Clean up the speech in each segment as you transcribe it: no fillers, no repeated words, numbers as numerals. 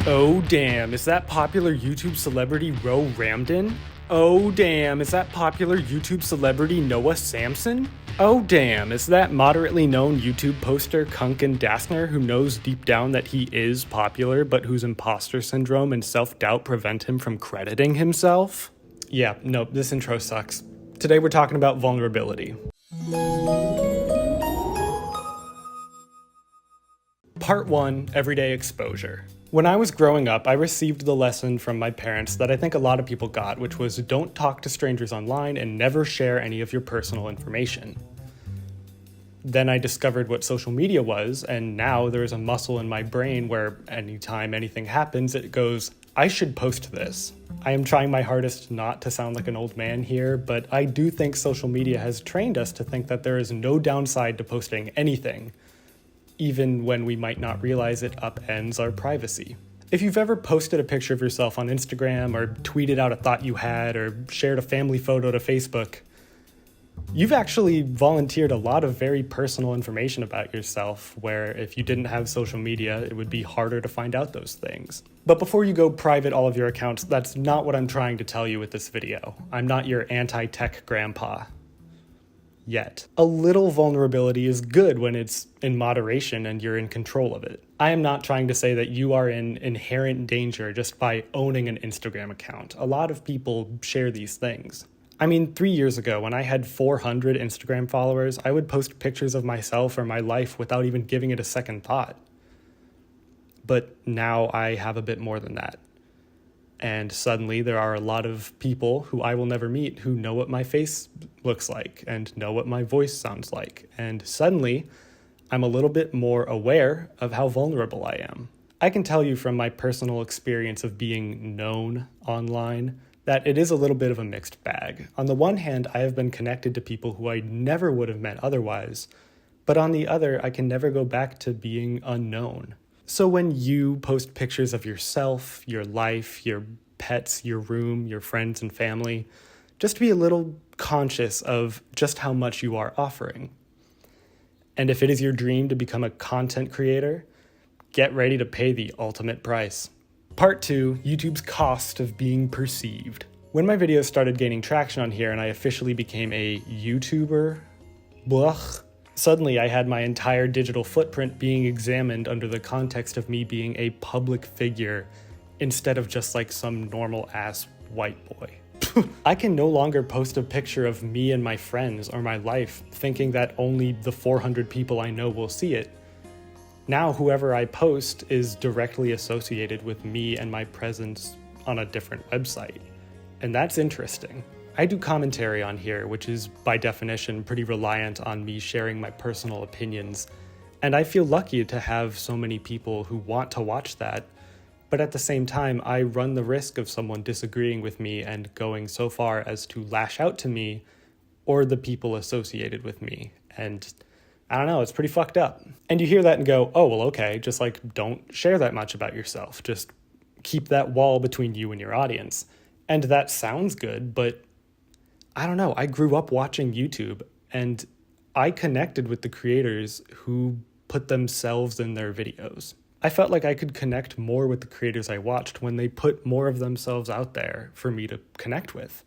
Oh damn, is that popular YouTube celebrity Ramdin? Oh damn, is that popular YouTube celebrity Noah Samsen? Oh damn, is that moderately known YouTube poster Kuncan Dastner who knows deep down that he is popular but whose imposter syndrome and self-doubt prevent him from crediting himself? Yeah, no, this intro sucks. Today we're talking about vulnerability. Part 1, Everyday Exposure. When I was growing up, I received the lesson from my parents that I think a lot of people got, which was don't talk to strangers online and never share any of your personal information. Then I discovered what social media was, and now there's a muscle in my brain where anytime anything happens, it goes, I should post this. I am trying my hardest not to sound like an old man here, but I do think social media has trained us to think that there is no downside to posting anything, even when we might not realize it upends our privacy. If you've ever posted a picture of yourself on Instagram or tweeted out a thought you had or shared a family photo to Facebook, you've actually volunteered a lot of very personal information about yourself where if you didn't have social media, it would be harder to find out those things. But before you go private all of your accounts, that's not what I'm trying to tell you with this video. I'm not your anti-tech grandpa. Yet. A little vulnerability is good when it's in moderation and you're in control of it. I am not trying to say that you are in inherent danger just by owning an Instagram account. A lot of people share these things. I mean, 3 years ago, when I had 400 Instagram followers, I would post pictures of myself or my life without even giving it a second thought. But now I have a bit more than that. And suddenly there are a lot of people who I will never meet who know what my face looks like and know what my voice sounds like. And suddenly I'm a little bit more aware of how vulnerable I am. I can tell you from my personal experience of being known online that it is a little bit of a mixed bag. On the one hand, I have been connected to people who I never would have met otherwise. But on the other, I can never go back to being unknown. So when you post pictures of yourself, your life, your pets, your room, your friends and family, just be a little conscious of just how much you are offering. And if it is your dream to become a content creator, get ready to pay the ultimate price. Part 2, YouTube's cost of being perceived. When my videos started gaining traction on here and I officially became a YouTuber, suddenly I had my entire digital footprint being examined under the context of me being a public figure instead of just like some normal ass white boy. I can no longer post a picture of me and my friends or my life thinking that only the 400 people I know will see it. Now whoever I post is directly associated with me and my presence on a different website. And that's interesting. I do commentary on here, which is by definition pretty reliant on me sharing my personal opinions, and I feel lucky to have so many people who want to watch that, but at the same time, I run the risk of someone disagreeing with me and going so far as to lash out to me or the people associated with me, and I don't know, it's pretty fucked up. And you hear that and go, oh, well, okay, just like don't share that much about yourself, just keep that wall between you and your audience. And that sounds good, but I don't know, I grew up watching YouTube and I connected with the creators who put themselves in their videos. I felt like I could connect more with the creators I watched when they put more of themselves out there for me to connect with.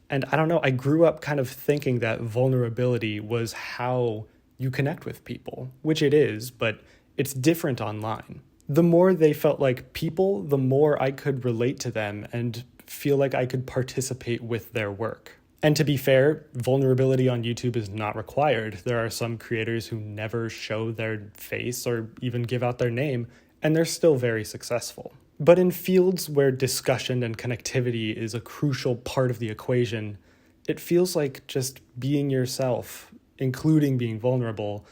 And I don't know, I grew up kind of thinking that vulnerability was how you connect with people, which it is, but it's different online. The more they felt like people, the more I could relate to them and feel like I could participate with their work. And to be fair, vulnerability on YouTube is not required. There are some creators who never show their face or even give out their name, and they're still very successful. But in fields where discussion and connectivity is a crucial part of the equation, it feels like just being yourself, including being vulnerable,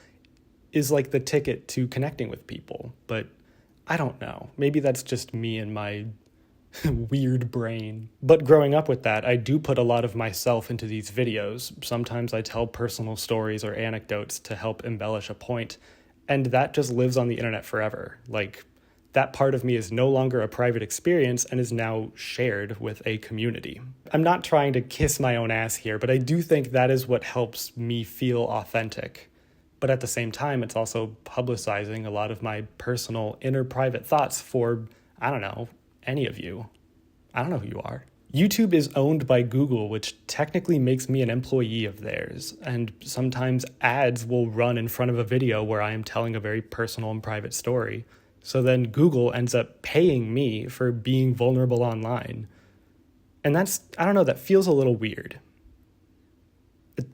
is like the ticket to connecting with people. But I don't know. Maybe that's just me and my weird brain. But growing up with that, I do put a lot of myself into these videos. Sometimes I tell personal stories or anecdotes to help embellish a point, and that just lives on the internet forever. Like, that part of me is no longer a private experience and is now shared with a community. I'm not trying to kiss my own ass here, but I do think that is what helps me feel authentic. But at the same time, it's also publicizing a lot of my personal inner private thoughts for I don't know, any of you. I don't know who you are. YouTube is owned by Google, which technically makes me an employee of theirs, and sometimes ads will run in front of a video where I am telling a very personal and private story. So then Google ends up paying me for being vulnerable online. And I don't know, that feels a little weird.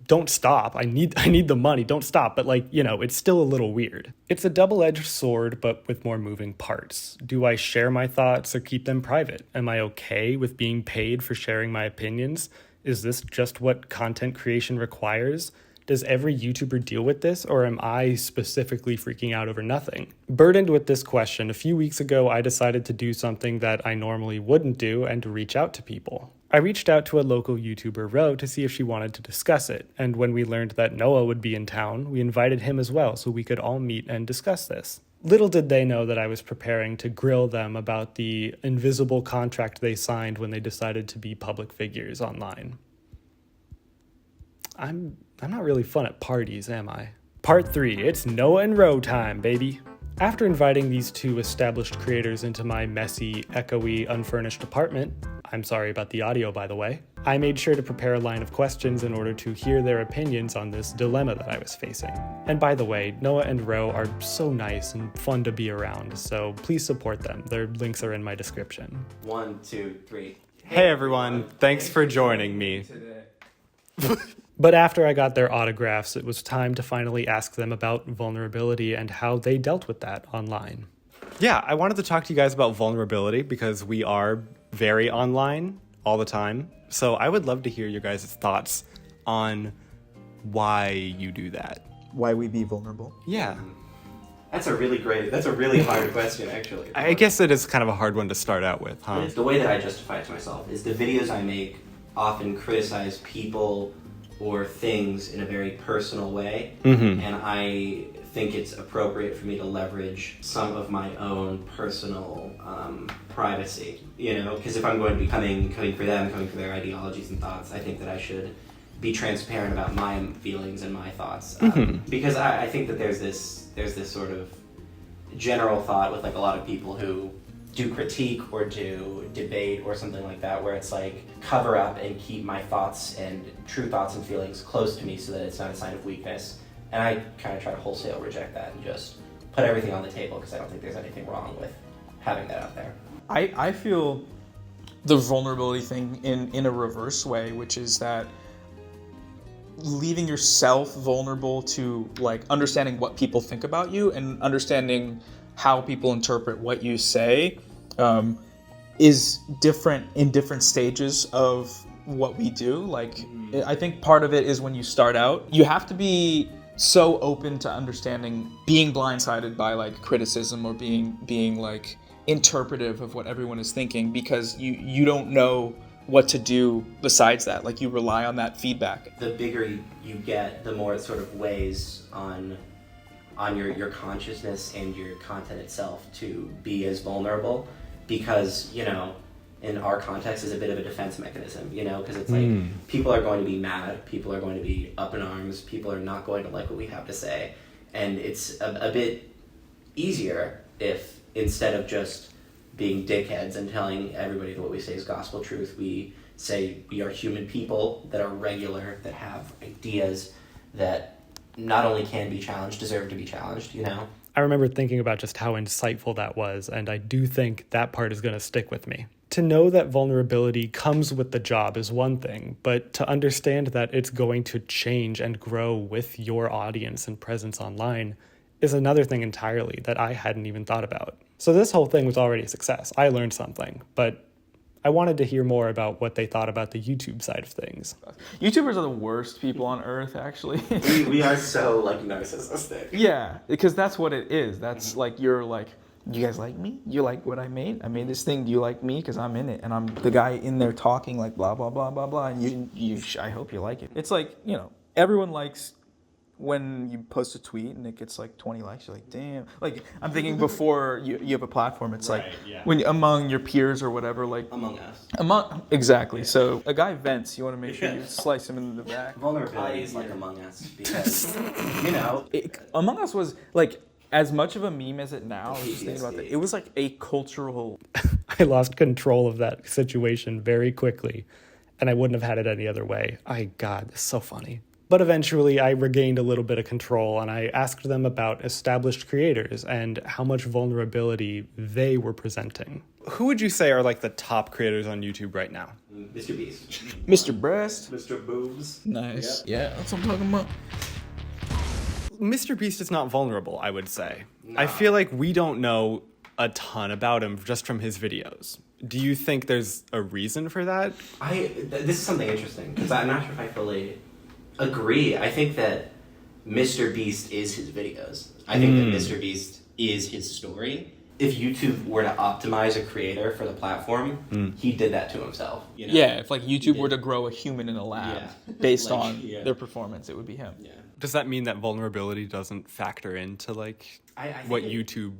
Don't stop. I need the money. Don't stop. But it's still a little weird. It's a double-edged sword, but with more moving parts. Do I share my thoughts or keep them private? Am I okay with being paid for sharing my opinions? Is this just what content creation requires? Does every YouTuber deal with this, or am I specifically freaking out over nothing? Burdened with this question, a few weeks ago, I decided to do something that I normally wouldn't do and to reach out to people. I reached out to a local YouTuber, Ro, to see if she wanted to discuss it, and when we learned that Noah would be in town, we invited him as well so we could all meet and discuss this. Little did they know that I was preparing to grill them about the invisible contract they signed when they decided to be public figures online. I'm not really fun at parties, am I? Part 3, it's Noah and Ro time, baby. After inviting these two established creators into my messy, echoey, unfurnished apartment, I'm sorry about the audio by the way, I made sure to prepare a line of questions in order to hear their opinions on this dilemma that I was facing. And by the way, Noah and Ro are so nice and fun to be around, so please support them. Their links are in my description. 1, 2, 3. Hey everyone, thanks for joining me. But after I got their autographs, it was time to finally ask them about vulnerability and how they dealt with that online. Yeah, I wanted to talk to you guys about vulnerability because we are very online all the time. So I would love to hear your guys' thoughts on why you do that. Why we be vulnerable? Yeah. That's a really hard question, actually. I guess it is kind of a hard one to start out with, huh? The way that I justify it to myself is the videos I make often criticize people or things in a very personal way, and I think it's appropriate for me to leverage some of my own personal privacy, because if I'm going to be coming for them, coming for their ideologies and thoughts, I think that I should be transparent about my feelings and my thoughts, because I think that there's this sort of general thought with a lot of people who do critique or do debate or something like that, where it's cover up and keep my thoughts and true thoughts and feelings close to me so that it's not a sign of weakness. And I kind of try to wholesale reject that and just put everything on the table because I don't think there's anything wrong with having that out there. I feel the vulnerability thing in a reverse way, which is that leaving yourself vulnerable to understanding what people think about you and understanding how people interpret what you say is different in different stages of what we do. I think part of it is when you start out, you have to be so open to understanding being blindsided by criticism or being interpretive of what everyone is thinking, because you don't know what to do besides that. You rely on that feedback. The bigger you get, the more it sort of weighs on your consciousness and your content itself to be as vulnerable, because in our context is a bit of a defense mechanism, because it's people are going to be mad, people are going to be up in arms, people are not going to like what we have to say, and it's a bit easier if instead of just being dickheads and telling everybody that what we say is gospel truth, we say we are human people that are regular, that have ideas that not only can be challenged, deserve to be challenged, I remember thinking about just how insightful that was, and I do think that part is going to stick with me. To know that vulnerability comes with the job is one thing, but to understand that it's going to change and grow with your audience and presence online is another thing entirely that I hadn't even thought about. So this whole thing was already a success. I learned something, but I wanted to hear more about what they thought about the YouTube side of things. YouTubers are the worst people on earth, actually. we are so narcissistic. Yeah, because that's what it is. That's you guys like me? You like what I made? I made this thing. Do you like me? Because I'm in it, and I'm the guy in there talking blah blah blah blah blah. And I hope you like it. It's everyone likes when you post a tweet and it gets 20 likes. You're like, damn. I'm thinking before you have a platform, it's when among your peers or whatever, among us. Exactly. So a guy vents, you want to make sure you slice him in the back. Vulnerability is Among Us because Among Us was as much of a meme as it now, I was just thinking about that. It was like a cultural... I lost control of that situation very quickly, and I wouldn't have had it any other way. God, this is so funny. But eventually I regained a little bit of control, and I asked them about established creators and how much vulnerability they were presenting. Who would you say are like the top creators on YouTube right now? Mr. Beast. Mr. Breast. Mr. Boobs. Nice. Yeah, that's what I'm talking about. Mr. Beast is not vulnerable, I would say. No. I feel like we don't know a ton about him just from his videos. Do you think there's a reason for that? This is something interesting, because I'm not sure if I fully agree. I think that Mr. Beast is his videos. I think that Mr. Beast is his story. If YouTube were to optimize a creator for the platform, he did that to himself. You know? Yeah, if like YouTube were to grow a human in a lab based on their performance, it would be him. Yeah. Does that mean that vulnerability doesn't factor into like what YouTube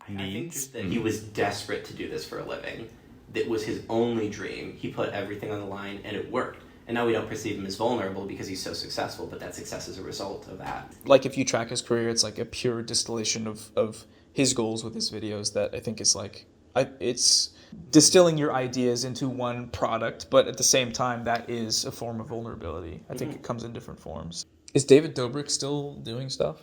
needs? I think just that he was desperate to do this for a living. That was his only dream. He put everything on the line, and it worked. And now we don't perceive him as vulnerable because he's so successful, but that success is a result of that. Like if you track his career, it's like a pure distillation of his goals with his videos that I think is like, it's distilling your ideas into one product, but at the same time, that is a form of vulnerability. I think it comes in different forms. Is David Dobrik still doing stuff?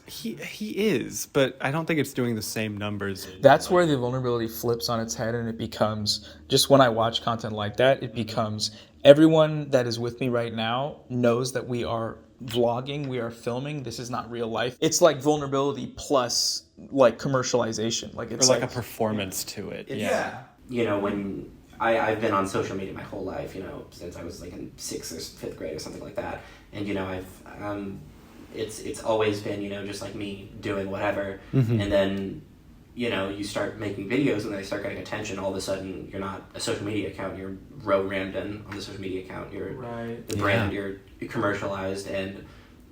He is, but I don't think it's doing the same numbers. That's where the vulnerability flips on its head, and it becomes, just when I watch content like that, it becomes everyone that is with me right now knows that we are vlogging, we are filming, this is not real life. It's like vulnerability plus like commercialization. Like it's like a performance to it. Yeah. You know, when I've been on social media my whole life, you know, since I was like in 6th or 5th grade or something like that. And, you know, I've it's always been, you know, just like me doing whatever. And then, you know, you start making videos and they start getting attention. All of a sudden, you're not a social media account. You're Ramdin on the social media account. You're the brand. You're commercialized, and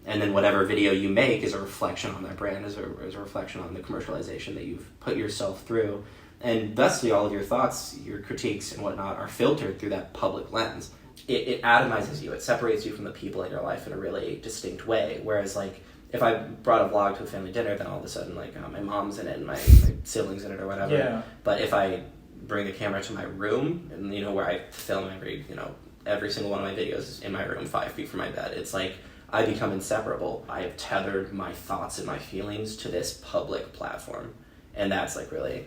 then whatever video you make is a reflection on that brand, is a reflection on the commercialization that you've put yourself through. And thusly, all of your thoughts, your critiques, and whatnot are filtered through that public lens. It atomizes you. It separates you from the people in your life in a really distinct way. Whereas, like, if I brought a vlog to a family dinner, then all of a sudden, like, my mom's in it and my siblings in it or whatever. Yeah. But if I bring a camera to my room, and, you know, where I film every single one of my videos is in my room 5 feet from my bed, it's like I become inseparable. I have tethered my thoughts and my feelings to this public platform. And that's really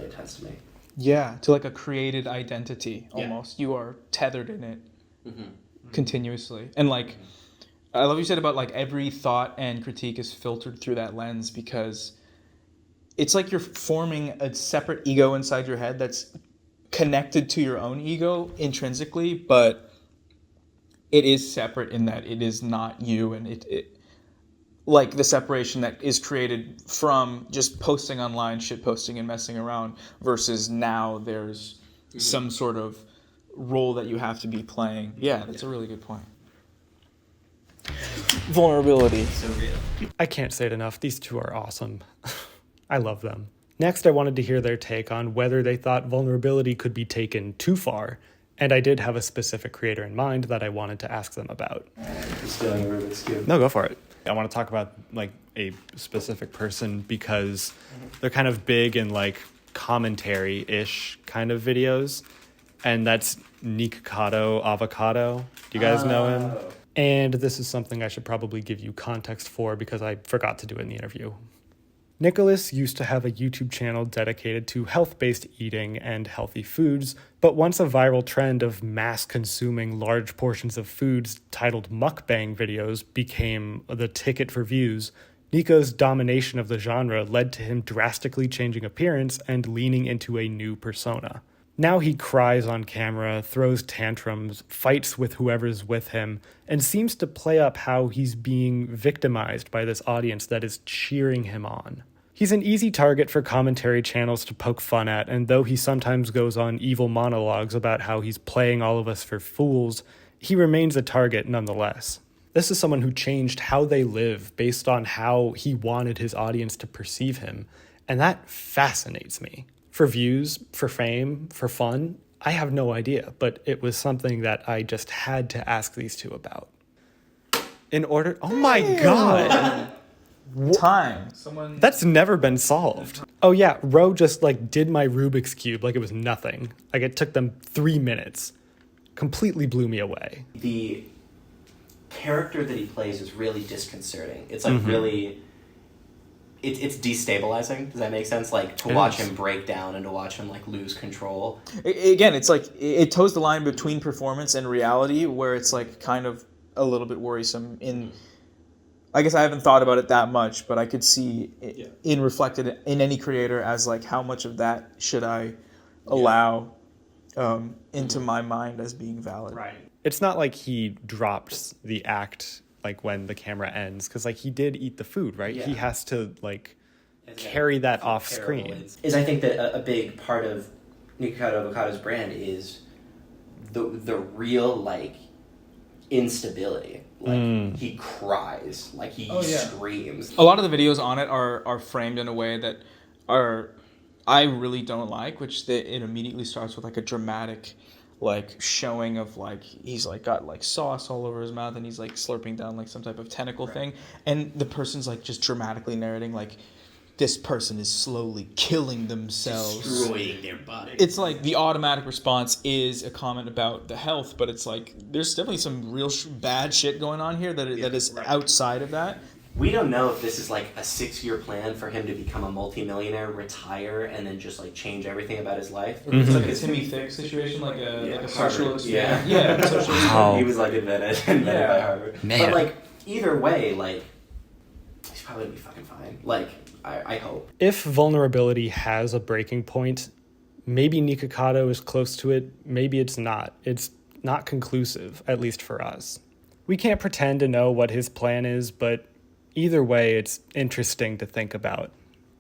intense to me. Yeah, to like a created identity almost. You are tethered in it continuously. And like, I love what you said about like every thought and critique is filtered through that lens, because it's like you're forming a separate ego inside your head that's connected to your own ego intrinsically, but it is separate in that it is not you, and it like the separation that is created from just posting online, shit posting and messing around, versus now there's some sort of role that you have to be playing. Yeah, that's a really good point. Vulnerability. So real. I can't say it enough. These two are awesome. I love them. Next, I wanted to hear their take on whether they thought vulnerability could be taken too far. And I did have a specific creator in mind that I wanted to ask them about. Stealing Rubik's Cube. No, go for it. I want to talk about like a specific person because they're kind of big in like commentary-ish kind of videos. And that's Nikocado Avocado. Do you guys know him? And this is something I should probably give you context for because I forgot to do it in the interview. Nicholas used to have a YouTube channel dedicated to health-based eating and healthy foods, but once a viral trend of mass-consuming large portions of foods titled mukbang videos became the ticket for views, Nico's domination of the genre led to him drastically changing appearance and leaning into a new persona. Now he cries on camera, throws tantrums, fights with whoever's with him, and seems to play up how he's being victimized by this audience that is cheering him on. He's an easy target for commentary channels to poke fun at, and though he sometimes goes on evil monologues about how he's playing all of us for fools, he remains a target nonetheless. This is someone who changed how they live based on how he wanted his audience to perceive him, and that fascinates me. For views, for fame, for fun, I have no idea, but it was something that I just had to ask these two about. Oh my God! time. That's never been solved. Oh yeah, Ro just like did my Rubik's Cube like it was nothing. Like it took them 3 minutes. Completely blew me away. The character that he plays is really disconcerting. It's like really... It's destabilizing. Does that make sense? Like, to watch him break down and to watch him, like, lose control. Again, it's like, it toes the line between performance and reality, where it's, like, kind of a little bit worrisome. I guess I haven't thought about it that much, but I could see it reflected in any creator as, like, how much of that should I allow into my mind as being valid. Right. It's not like he drops the act like when the camera ends, because like he did eat the food, right? He has to like carry that off screen. I think that a big part of Nikocado Avocado's brand is the real like instability. Like he cries, like he screams. A lot of the videos on it are framed in a way that I really don't like, which it immediately starts with like a dramatic like showing of like he's like got like sauce all over his mouth and he's like slurping down like some type of tentacle thing, and the person's like just dramatically narrating like this person is slowly killing themselves, destroying their body. It's like the automatic response is a comment about the health, but it's like there's definitely some real bad shit going on here that is outside of that. We don't know if this is like a 6-year plan for him to become a multimillionaire, retire, and then just like change everything about his life. It's like a Timmy Thick situation, like a social experiment. Social experiment. He was like invented by Harvard. Man. But like either way, like he's probably gonna be fucking fine. Like I hope. If vulnerability has a breaking point, maybe Nikocado is close to it. Maybe it's not. It's not conclusive, at least for us. We can't pretend to know what his plan is, but either way, it's interesting to think about.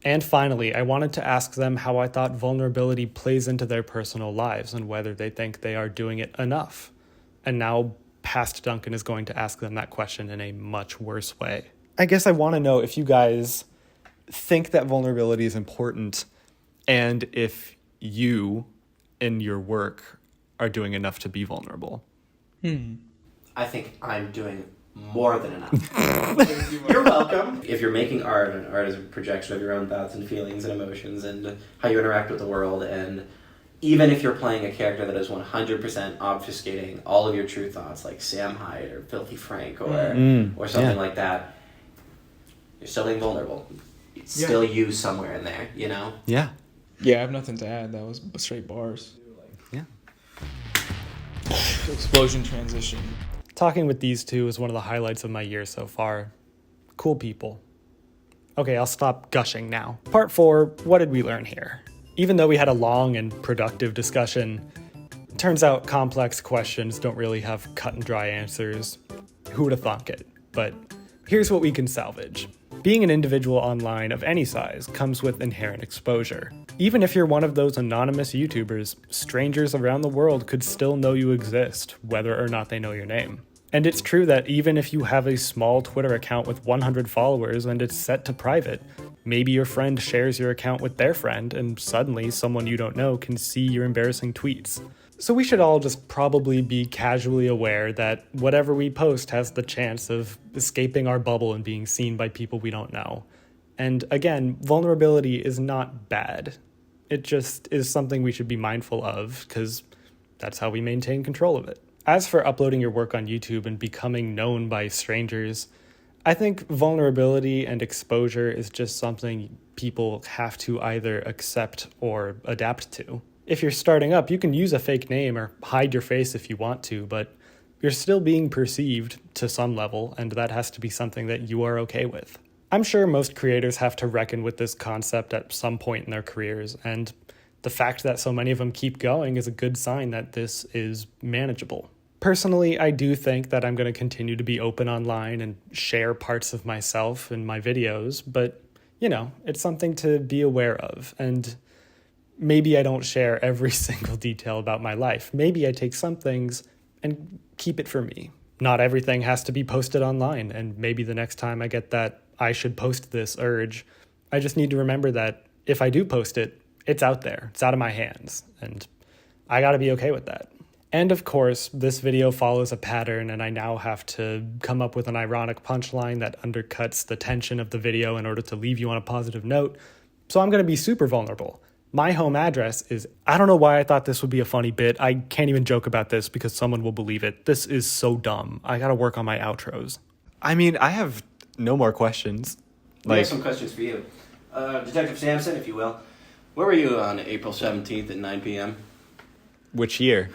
And finally, I wanted to ask them how I thought vulnerability plays into their personal lives and whether they think they are doing it enough. And now past Duncan is going to ask them that question in a much worse way. I guess I want to know if you guys think that vulnerability is important and if you, in your work, are doing enough to be vulnerable. I think I'm doing more than enough. You're welcome. If you're making art, and art is a projection of your own thoughts and feelings and emotions and how you interact with the world, and even if you're playing a character that is 100% obfuscating all of your true thoughts, like Sam Hyde or Filthy Frank or something like that, you're still being vulnerable. It's still you somewhere in there, you know? Yeah. Yeah, I have nothing to add. That was straight bars. Yeah. Explosion transition. Talking with these two is one of the highlights of my year so far. Cool people. Okay, I'll stop gushing now. Part 4, what did we learn here? Even though we had a long and productive discussion, it turns out complex questions don't really have cut and dry answers. Who would have thunk it? But here's what we can salvage. Being an individual online of any size comes with inherent exposure. Even if you're one of those anonymous YouTubers, strangers around the world could still know you exist, whether or not they know your name. And it's true that even if you have a small Twitter account with 100 followers and it's set to private, maybe your friend shares your account with their friend and suddenly someone you don't know can see your embarrassing tweets. So we should all just probably be casually aware that whatever we post has the chance of escaping our bubble and being seen by people we don't know. And again, vulnerability is not bad. It just is something we should be mindful of because that's how we maintain control of it. As for uploading your work on YouTube and becoming known by strangers, I think vulnerability and exposure is just something people have to either accept or adapt to. If you're starting up, you can use a fake name or hide your face if you want to, but you're still being perceived to some level, and that has to be something that you are okay with. I'm sure most creators have to reckon with this concept at some point in their careers, and the fact that so many of them keep going is a good sign that this is manageable. Personally, I do think that I'm going to continue to be open online and share parts of myself in my videos, but, you know, it's something to be aware of, and maybe I don't share every single detail about my life. Maybe I take some things and keep it for me. Not everything has to be posted online, and maybe the next time I get that I should post this urge, I just need to remember that if I do post it, it's out there, it's out of my hands, and I gotta be okay with that. And of course, this video follows a pattern, and I now have to come up with an ironic punchline that undercuts the tension of the video in order to leave you on a positive note. So I'm going to be super vulnerable. My home address is, I don't know why I thought this would be a funny bit. I can't even joke about this because someone will believe it. This is so dumb. I got to work on my outros. I mean, I have no more questions. We have some questions for you. Detective Samsen, if you will. Where were you on April 17th at 9 p.m.? Which year?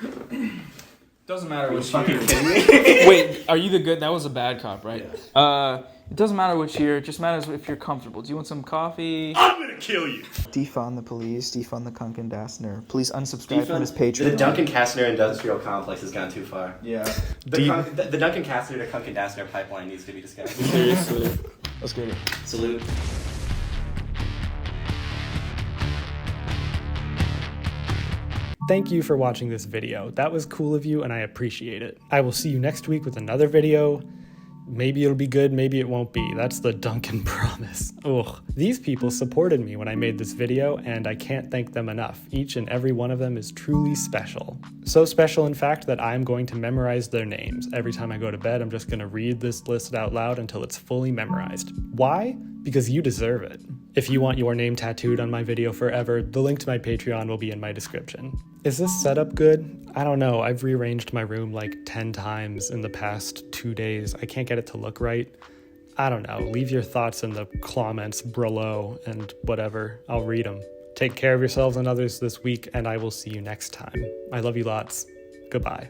Doesn't matter Are you which fucking year. kidding me? Wait, are you the good? That was a bad cop, right? Yeah. It doesn't matter which year. It just matters if you're comfortable. Do you want some coffee? I'm going to kill you. Defund the police. Defund the Kuncan Dastner. Please unsubscribe from his Patreon. The Duncan Kastner industrial complex has gone too far. Yeah. The Duncan Kastner to Kuncan Dastner pipeline needs to be discussed. Seriously. Let's get it. Salute. Thank you for watching this video. That was cool of you and I appreciate it. I will see you next week with another video. Maybe it'll be good, maybe it won't be. That's the Duncan promise. Ugh. These people supported me when I made this video and I can't thank them enough. Each and every one of them is truly special. So special, in fact, that I'm going to memorize their names. Every time I go to bed, I'm just going to read this list out loud until it's fully memorized. Why? Because you deserve it. If you want your name tattooed on my video forever, the link to my Patreon will be in my description. Is this setup good? I don't know. I've rearranged my room like 10 times in the past 2 days. I can't get it to look right. I don't know. Leave your thoughts in the comments below and whatever. I'll read them. Take care of yourselves and others this week, and I will see you next time. I love you lots. Goodbye.